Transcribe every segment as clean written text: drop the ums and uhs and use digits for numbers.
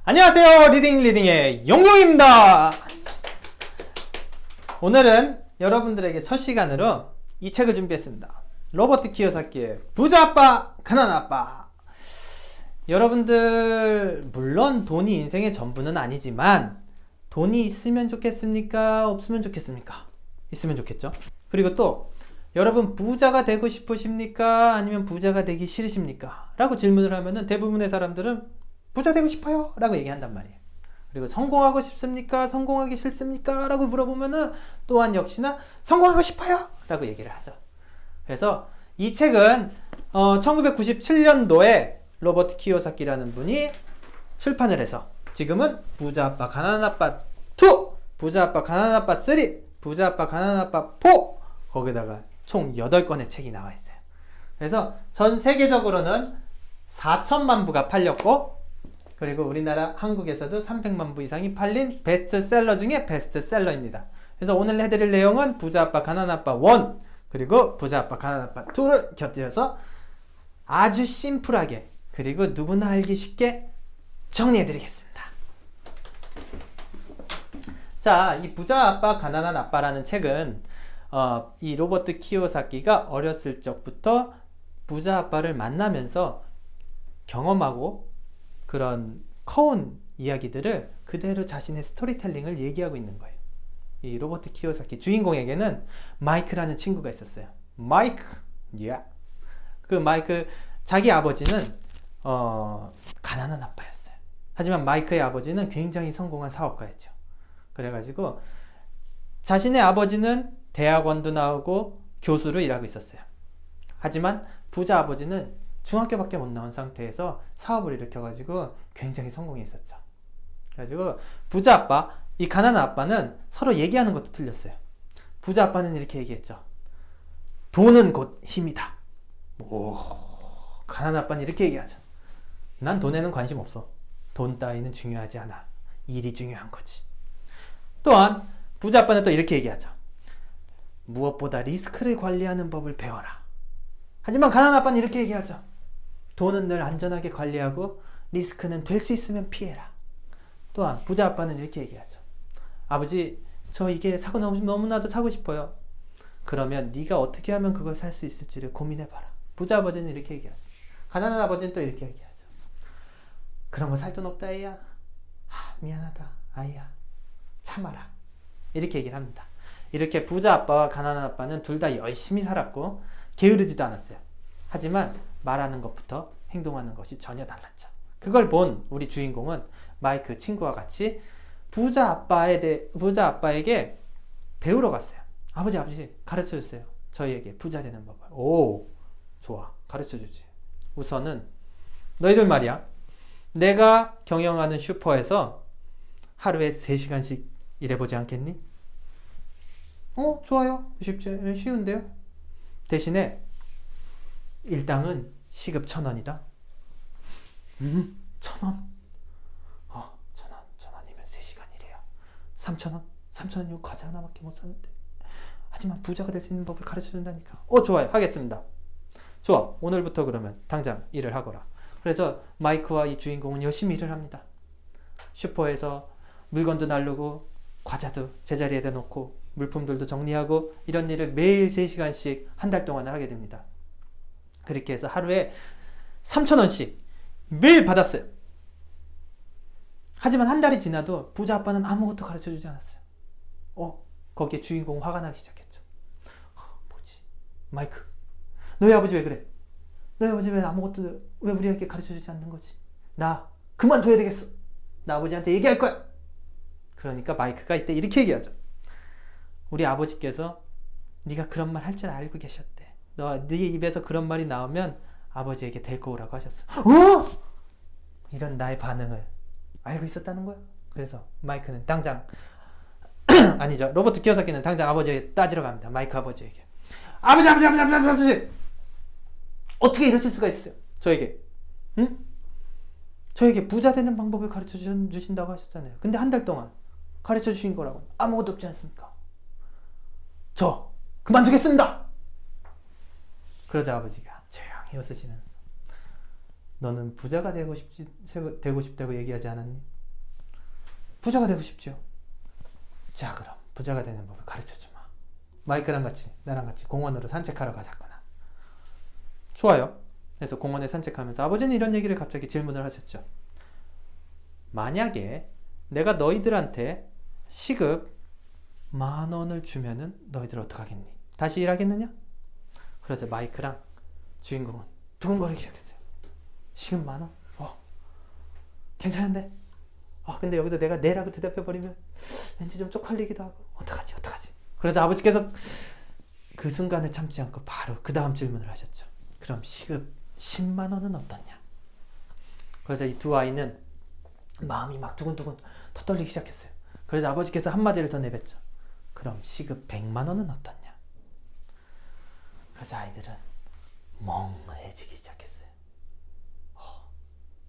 안녕하세요. 리딩의 용용입니다. 오늘은 여러분들에게 첫 시간으로 이 책을 준비했습니다. 로버트 키요사키의 부자 아빠, 가난한 아빠. 여러분들 물론 돈이 인생의 전부는 아니지만 돈이 있으면 좋겠습니까? 없으면 좋겠습니까? 있으면 좋겠죠. 그리고 또 여러분 부자가 되고 싶으십니까? 아니면 부자가 되기 싫으십니까? 라고 질문을 하면은 대부분의 사람들은 부자 되고 싶어요 라고 얘기한단 말이에요. 그리고 성공하고 싶습니까? 성공하기 싫습니까? 라고 물어보면은 또한 역시나 성공하고 싶어요 라고 얘기를 하죠. 그래서 이 책은 1997년도에 로버트 키요사키라는 분이 출판을 해서 지금은 부자 아빠 가난한 아빠 2, 부자 아빠 가난한 아빠 3, 부자 아빠 가난한 아빠 4 거기다가 총 8권의 책이 나와 있어요. 그래서 전 세계적으로는 4천만 부가 팔렸고, 그리고 우리나라 한국에서도 300만 부 이상이 팔린 베스트셀러 중에 베스트셀러입니다. 그래서 오늘 해드릴 내용은 부자 아빠 가난한 아빠 1 그리고 부자 아빠 가난한 아빠 2를 곁들여서 아주 심플하게 그리고 누구나 알기 쉽게 정리해드리겠습니다. 자, 이 부자 아빠 가난한 아빠라는 책은 이 로버트 키요사키가 어렸을 적부터 부자 아빠를 만나면서 경험하고 그런 커온 이야기들을 그대로 자신의 스토리텔링을 얘기하고 있는 거예요. 이 로버트 키요사키 주인공에게는 마이크라는 친구가 있었어요. 마이크, 그 마이크 자기 아버지는 가난한 아빠였어요. 하지만 마이크의 아버지는 굉장히 성공한 사업가였죠. 그래가지고 자신의 아버지는 대학원도 나오고 교수로 일하고 있었어요. 하지만 부자 아버지는 중학교밖에 못 나온 상태에서 사업을 일으켜가지고 굉장히 성공했었죠. 그래가지고 부자 아빠, 이 가난한 아빠는 서로 얘기하는 것도 틀렸어요. 부자 아빠는 이렇게 얘기했죠. 돈은 곧 힘이다. 오, 가난한 아빠는 이렇게 얘기하죠. 난 돈에는 관심 없어. 돈 따위는 중요하지 않아. 일이 중요한 거지. 또한 부자 아빠는 또 이렇게 얘기하죠. 무엇보다 리스크를 관리하는 법을 배워라. 하지만 가난한 아빠는 이렇게 얘기하죠. 돈은 늘 안전하게 관리하고 리스크는 될 수 있으면 피해라. 또한 부자 아빠는 이렇게 얘기하죠. 아버지, 저 이게 너무나도 사고 싶어요. 그러면 네가 어떻게 하면 그걸 살 수 있을지를 고민해봐라. 부자 아버지는 이렇게 얘기하죠. 가난한 아버지는 또 이렇게 얘기하죠. 그런 거 살 돈 없다 아이야. 미안하다 아이야. 참아라. 이렇게 얘기를 합니다. 이렇게 부자 아빠와 가난한 아빠는 둘 다 열심히 살았고 게으르지도 않았어요. 하지만 말하는 것부터 행동하는 것이 전혀 달랐죠. 그걸 본 우리 주인공은 마이크 친구와 같이 부자 아빠에게 배우러 갔어요. 아버지 가르쳐 주세요. 저희에게 부자 되는 법을. 오, 좋아, 가르쳐 주지. 우선은 너희들 말이야, 내가 경영하는 슈퍼에서 하루에 3시간씩 일해보지 않겠니? 좋아요. 쉬운데요? 대신에 일당은 시급 1,000원이다. 1,000원? 1,000원이면 3시간 일해야 3,000원? 3,000원이면 과자 하나밖에 못 사는데. 하지만 부자가 될 수 있는 법을 가르쳐준다니까. 좋아요. 하겠습니다. 좋아. 오늘부터 그러면 당장 일을 하거라. 그래서 마이크와 이 주인공은 열심히 일을 합니다. 슈퍼에서 물건도 나르고 과자도 제자리에다 놓고 물품들도 정리하고 이런 일을 매일 3시간씩 한 달 동안을 하게 됩니다. 그렇게 해서 하루에 3,000원씩 매일 받았어요. 하지만 한 달이 지나도 부자 아빠는 아무것도 가르쳐주지 않았어요. 거기에 주인공은 화가 나기 시작했죠. 뭐지? 마이크, 너희 아버지 왜 그래? 너희 아버지 왜 우리에게 가르쳐주지 않는 거지? 나 그만둬야 되겠어. 나 아버지한테 얘기할 거야. 그러니까 마이크가 이때 이렇게 얘기하죠. 우리 아버지께서 네가 그런 말 할 줄 알고 계셨대. 네 입에서 그런 말이 나오면 아버지에게 데리고 오라고 하셨어. 이런 나의 반응을 알고 있었다는 거야. 그래서 마이크는 당장 아니죠. 로버트 키요사키는 당장 아버지에게 따지러 갑니다. 마이크 아버지에게. 아버지! 어떻게 이러실 수가 있어요? 저에게. 응? 저에게 부자 되는 방법을 가르쳐 주신다고 하셨잖아요. 근데 한 달 동안 가르쳐 주신 거라고 아무것도 없지 않습니까? 저 그만두겠습니다. 그러자 아버지가 조용히 웃으시면서 너는 부자가 되고 싶다고 얘기하지 않았니? 부자가 되고 싶죠. 자, 그럼 부자가 되는 법을 가르쳐주마. 마이크랑 같이, 나랑 같이 공원으로 산책하러 가자꾸나. 좋아요. 그래서 공원에 산책하면서 아버지는 이런 얘기를 갑자기 질문을 하셨죠. 만약에 내가 너희들한테 시급 10,000원을 주면은 너희들 어떡하겠니? 다시 일하겠느냐? 그래서 마이크랑 주인공은 두근거리기 시작했어요. 시급 10,000원? 괜찮은데? 근데 여기서 내가 네라고 대답해버리면 왠지 좀 쪽팔리기도 하고 어떡하지? 그래서 아버지께서 그 순간을 참지 않고 바로 그 다음 질문을 하셨죠. 그럼 시급 100,000원은 어떠냐? 그래서 이 두 아이는 마음이 막 두근두근 터떨리기 시작했어요. 그래서 아버지께서 한마디를 더 내뱉죠. 그럼 시급 100,000원은 어떠냐? 그래서 아이들은 멍해지기 시작했어요.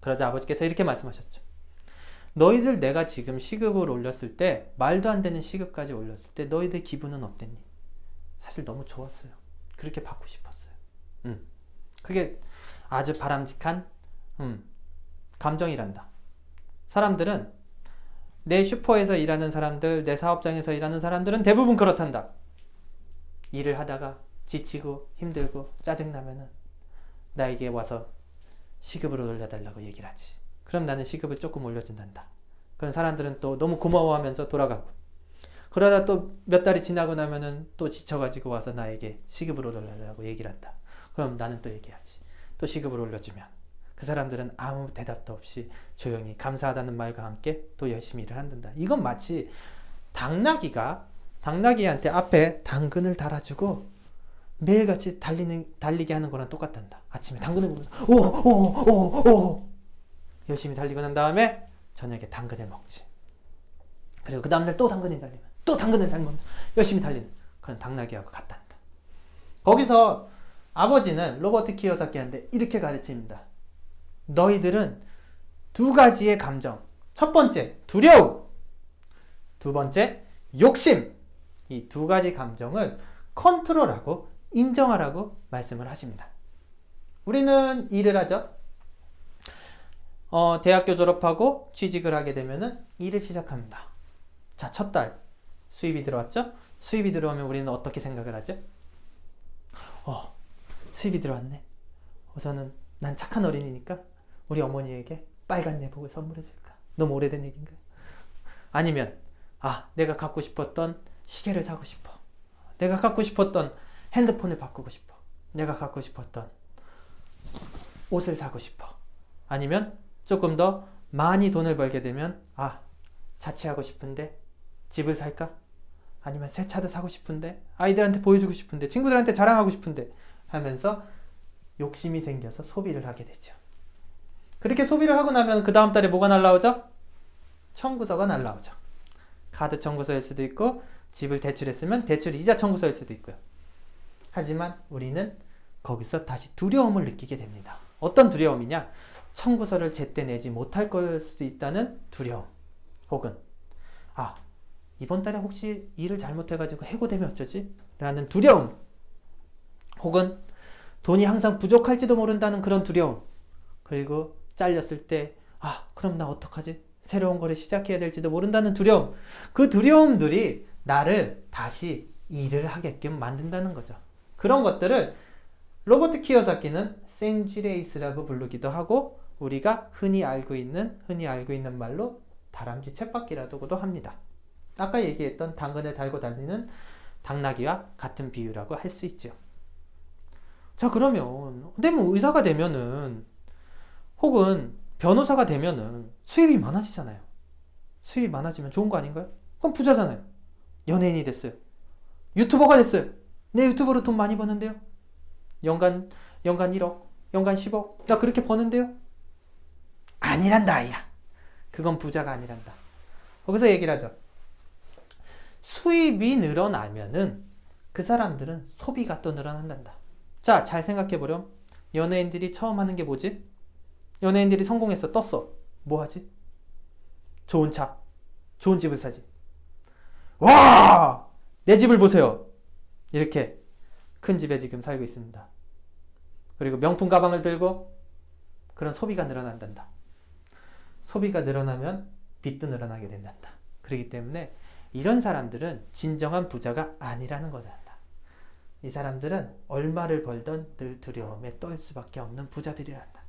그러자 아버지께서 이렇게 말씀하셨죠. 너희들 내가 지금 시급을 올렸을 때, 말도 안 되는 시급까지 올렸을 때 너희들 기분은 어땠니? 사실 너무 좋았어요. 그렇게 받고 싶었어요. 그게 아주 바람직한 감정이란다. 사람들은, 내 슈퍼에서 일하는 사람들, 내 사업장에서 일하는 사람들은 대부분 그렇단다. 일을 하다가 지치고 힘들고 짜증나면은 나에게 와서 시급을 올려달라고 얘기를 하지. 그럼 나는 시급을 조금 올려준단다. 그런 사람들은 또 너무 고마워하면서 돌아가고, 그러다 또 몇 달이 지나고 나면은 또 지쳐가지고 와서 나에게 시급을 올려달라고 얘기를 한다. 그럼 나는 또 얘기하지. 또 시급을 올려주면 그 사람들은 아무 대답도 없이 조용히 감사하다는 말과 함께 또 열심히 일을 한단다. 이건 마치 당나귀한테 앞에 당근을 달아주고 매일같이 달리게 하는 거랑 똑같단다. 아침에 당근을 보면서 오 열심히 달리고 난 다음에 저녁에 당근을 먹지. 그리고 그 다음날 또 당근을 달리면 또 당근을 달리면서 열심히 달리는 그런 당나귀하고 같단다. 거기서 아버지는 로버트 키요사키한테 이렇게 가르칩니다. 너희들은 두 가지의 감정, 첫 번째 두려움, 두 번째 욕심, 이 두 가지 감정을 컨트롤하고 인정하라고 말씀을 하십니다. 우리는 일을 하죠. 대학교 졸업하고 취직을 하게 되면은 일을 시작합니다. 자, 첫 달 수입이 들어왔죠? 수입이 들어오면 우리는 어떻게 생각을 하죠? 수입이 들어왔네. 우선은 난 착한 어린이니까 우리 어머니에게 빨간 내복을 선물해 줄까? 너무 오래된 얘기인가요? 아니면 내가 갖고 싶었던 시계를 사고 싶어. 내가 갖고 싶었던 핸드폰을 바꾸고 싶어. 내가 갖고 싶었던 옷을 사고 싶어. 아니면 조금 더 많이 돈을 벌게 되면 자취하고 싶은데 집을 살까? 아니면 새 차도 사고 싶은데, 아이들한테 보여주고 싶은데, 친구들한테 자랑하고 싶은데 하면서 욕심이 생겨서 소비를 하게 되죠. 그렇게 소비를 하고 나면 그 다음 달에 뭐가 날라오죠? 청구서가 날라오죠. 카드 청구서일 수도 있고, 집을 대출했으면 대출 이자 청구서일 수도 있고요. 하지만 우리는 거기서 다시 두려움을 느끼게 됩니다. 어떤 두려움이냐? 청구서를 제때 내지 못할 걸 수 있다는 두려움. 혹은 이번 달에 혹시 일을 잘못해가지고 해고되면 어쩌지? 라는 두려움. 혹은 돈이 항상 부족할지도 모른다는 그런 두려움. 그리고 잘렸을 때 그럼 나 어떡하지? 새로운 거를 시작해야 될지도 모른다는 두려움. 그 두려움들이 나를 다시 일을 하게끔 만든다는 거죠. 그런 것들을 로버트 키요사키는 생쥐레이스라고 부르기도 하고, 우리가 흔히 알고 있는 말로 다람쥐 쳇바퀴라고도 합니다. 아까 얘기했던 당근을 달고 달리는 당나귀와 같은 비유라고 할 수 있죠. 자, 그러면 의사가 되면은, 혹은 변호사가 되면은 수입이 많아지잖아요. 수입이 많아지면 좋은 거 아닌가요? 그럼 부자잖아요. 연예인이 됐어요. 유튜버가 됐어요. 내 유튜브로 돈 많이 버는데요. 연간 1억, 연간 10억, 나 그렇게 버는데요. 아니란다, 아이야. 그건 부자가 아니란다. 거기서 얘기를 하죠. 수입이 늘어나면은 그 사람들은 소비가 또 늘어난단다. 자, 잘 생각해보렴. 연예인들이 처음 하는 게 뭐지? 연예인들이 성공했어, 떴어. 뭐 하지? 좋은 차, 좋은 집을 사지. 와! 내 집을 보세요. 이렇게 큰 집에 지금 살고 있습니다. 그리고 명품 가방을 들고 그런 소비가 늘어난단다. 소비가 늘어나면 빚도 늘어나게 된단다. 그렇기 때문에 이런 사람들은 진정한 부자가 아니라는 거다. 이 사람들은 얼마를 벌던 늘 두려움에 떨 수밖에 없는 부자들이란다.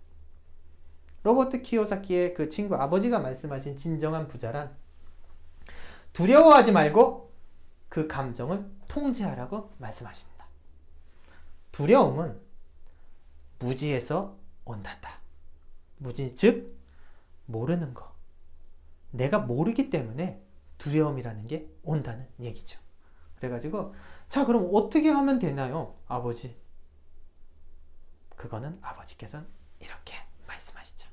로버트 키요사키의 그 친구 아버지가 말씀하신 진정한 부자란 두려워하지 말고 그 감정을 통제하라고 말씀하십니다. 두려움은 무지에서 온단다. 무지, 즉 모르는 거. 내가 모르기 때문에 두려움이라는 게 온다는 얘기죠. 그래가지고 자, 그럼 어떻게 하면 되나요, 아버지? 그거는 아버지께서는 이렇게 말씀하시죠.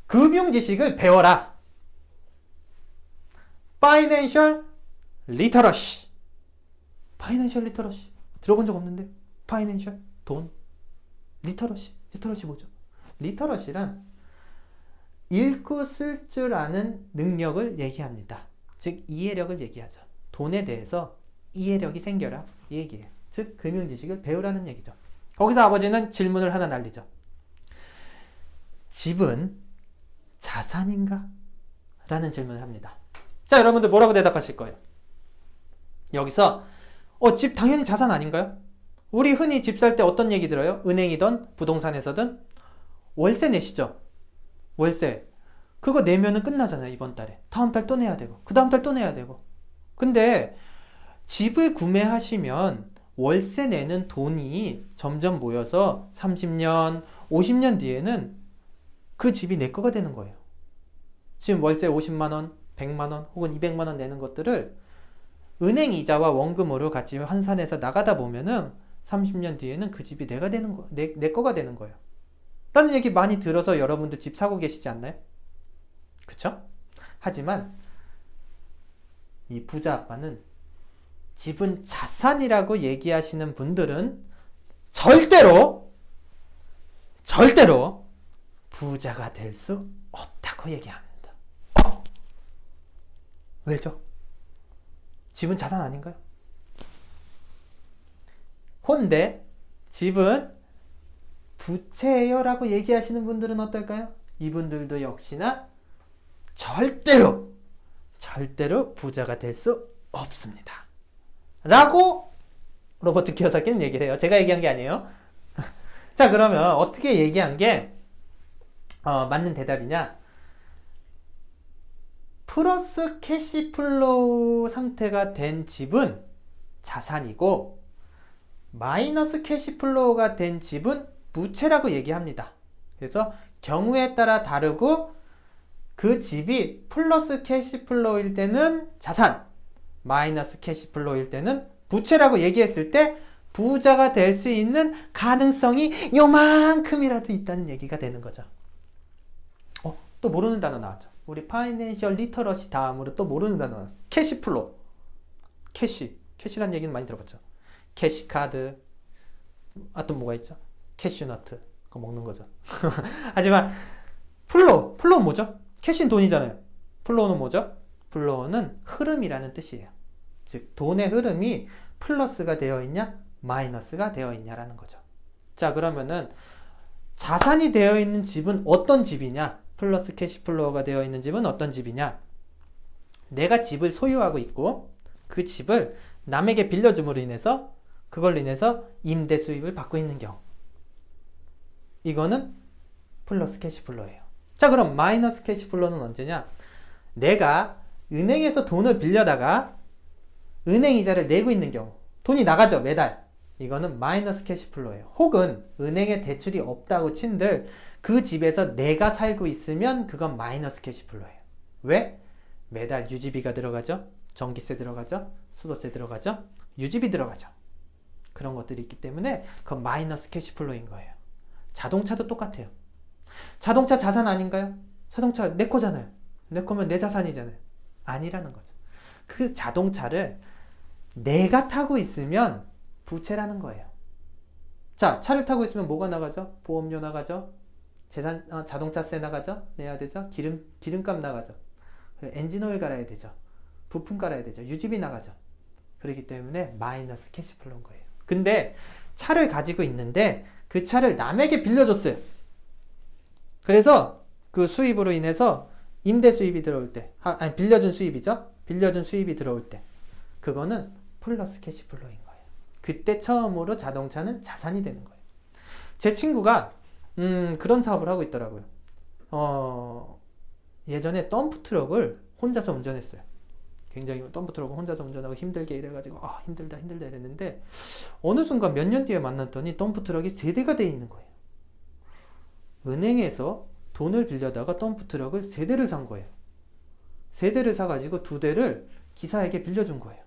금융 지식을 배워라. Financial Literacy. Financial Literacy. 들어본 적 없는데? Financial, 돈. Literacy. Literacy 뭐죠? Literacy란 읽고 쓸 줄 아는 능력을 얘기합니다. 즉, 이해력을 얘기하죠. 돈에 대해서 이해력이 생겨라 이 얘기예요. 즉 금융 지식을 배우라는 얘기죠. 거기서 아버지는 질문을 하나 날리죠. 집은 자산인가? 라는 질문을 합니다. 자, 여러분들 뭐라고 대답하실 거예요? 여기서 집 당연히 자산 아닌가요? 우리 흔히 집 살 때 어떤 얘기 들어요? 은행이든 부동산에서든 월세 내시죠. 월세 그거 내면은 끝나잖아요. 이번 달에 다음 달 또 내야 되고 그 다음 달 또 내야 되고. 근데 집을 구매하시면 월세 내는 돈이 점점 모여서 30년, 50년 뒤에는 그 집이 내 거가 되는 거예요. 지금 월세 50만원, 100만원 혹은 200만원 내는 것들을 은행 이자와 원금으로 같이 환산해서 나가다 보면은 30년 뒤에는 그 집이 내가 되는 거, 내 거가 되는 거예요. 라는 얘기 많이 들어서 여러분들 집 사고 계시지 않나요? 그쵸? 하지만 이 부자 아빠는 집은 자산이라고 얘기하시는 분들은 절대로 부자가 될 수 없다고 얘기합니다. 왜죠? 집은 자산 아닌가요? 혼데 집은 부채예요 라고 얘기하시는 분들은 어떨까요? 이분들도 역시나 절대로 부자가 될 수 없습니다. 라고 로버트 키요사키는 얘기를 해요. 제가 얘기한 게 아니에요. 자, 그러면 어떻게 얘기한 게 맞는 대답이냐? 플러스 캐시플로우 상태가 된 집은 자산이고 마이너스 캐시플로우가 된 집은 부채라고 얘기합니다. 그래서 경우에 따라 다르고 그 집이 플러스 캐시플로우일 때는 자산, 마이너스 캐시플로우일 때는 부채라고 얘기했을 때 부자가 될 수 있는 가능성이 요만큼이라도 있다는 얘기가 되는 거죠. 또 모르는 단어 나왔죠. 우리 파이낸셜 리터러시 다음으로 또 모르는 단어 나왔어요. 캐시플로우. 캐시라는 얘기는 많이 들어봤죠. 캐시카드. 또 뭐가 있죠? 캐슈너트. 그거 먹는 거죠. 하지만 플로우 뭐죠? 캐시는 돈이잖아요. 플로우는 뭐죠? 플로우는 흐름이라는 뜻이에요. 즉 돈의 흐름이 플러스가 되어 있냐 마이너스가 되어 있냐라는 거죠. 자, 그러면은 자산이 되어 있는 집은 어떤 집이냐? 플러스 캐시플로우가 되어 있는 집은 어떤 집이냐? 내가 집을 소유하고 있고 그 집을 남에게 빌려줌으로 인해서 그걸로 인해서 임대 수입을 받고 있는 경우, 이거는 플러스 캐시플로우예요. 자, 그럼 마이너스 캐시플로우는 언제냐? 내가 은행에서 돈을 빌려다가 은행 이자를 내고 있는 경우, 돈이 나가죠, 매달. 이거는 마이너스 캐시플로우예요. 혹은 은행에 대출이 없다고 친들 그 집에서 내가 살고 있으면 그건 마이너스 캐시플로우예요. 왜? 매달 유지비가 들어가죠. 전기세 들어가죠. 수도세 들어가죠. 유지비 들어가죠. 그런 것들이 있기 때문에 그건 마이너스 캐시플로우인 거예요. 자동차도 똑같아요. 자동차 자산 아닌가요? 자동차 내 거잖아요. 내 거면 내 자산이잖아요. 아니라는 거죠. 그 자동차를 내가 타고 있으면 부채라는 거예요. 자, 차를 타고 있으면 뭐가 나가죠? 보험료 나가죠? 자동차세 나가죠? 내야 되죠? 기름값 나가죠? 엔진오일 갈아야 되죠? 부품 갈아야 되죠? 유지비 나가죠? 그렇기 때문에 마이너스 캐시플로우인 거예요. 근데 차를 가지고 있는데 그 차를 남에게 빌려줬어요. 그래서 그 수입으로 인해서 임대 수입이 들어올 때, 아니 빌려준 수입이죠. 빌려준 수입이 들어올 때 그거는 플러스 캐시플로우인 거예요. 그때 처음으로 자동차는 자산이 되는 거예요. 제 친구가 그런 사업을 하고 있더라고요. 예전에 덤프트럭을 혼자서 운전했어요. 굉장히 덤프트럭을 혼자서 운전하고 힘들게 이래가지고 힘들다 이랬는데 어느 순간 몇 년 뒤에 만났더니 덤프트럭이 3대가 돼 있는 거예요. 은행에서 돈을 빌려다가 덤프트럭을 3대를 산 거예요. 3대를 사가지고 2대를 기사에게 빌려준 거예요.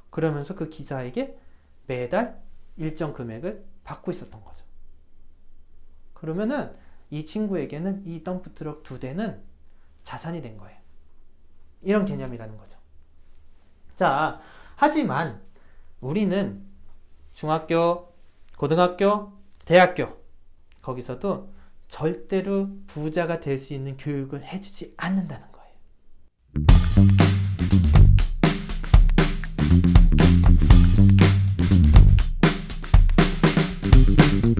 그러면서 그 기사에게 매달 일정 금액을 받고 있었던 거죠. 그러면은 이 친구에게는 이 덤프트럭 2대는 자산이 된 거예요. 이런 개념이라는 거죠. 자, 하지만 우리는 중학교, 고등학교, 대학교 거기서도 절대로 부자가 될 수 있는 교육을 해주지 않는다는 거예요.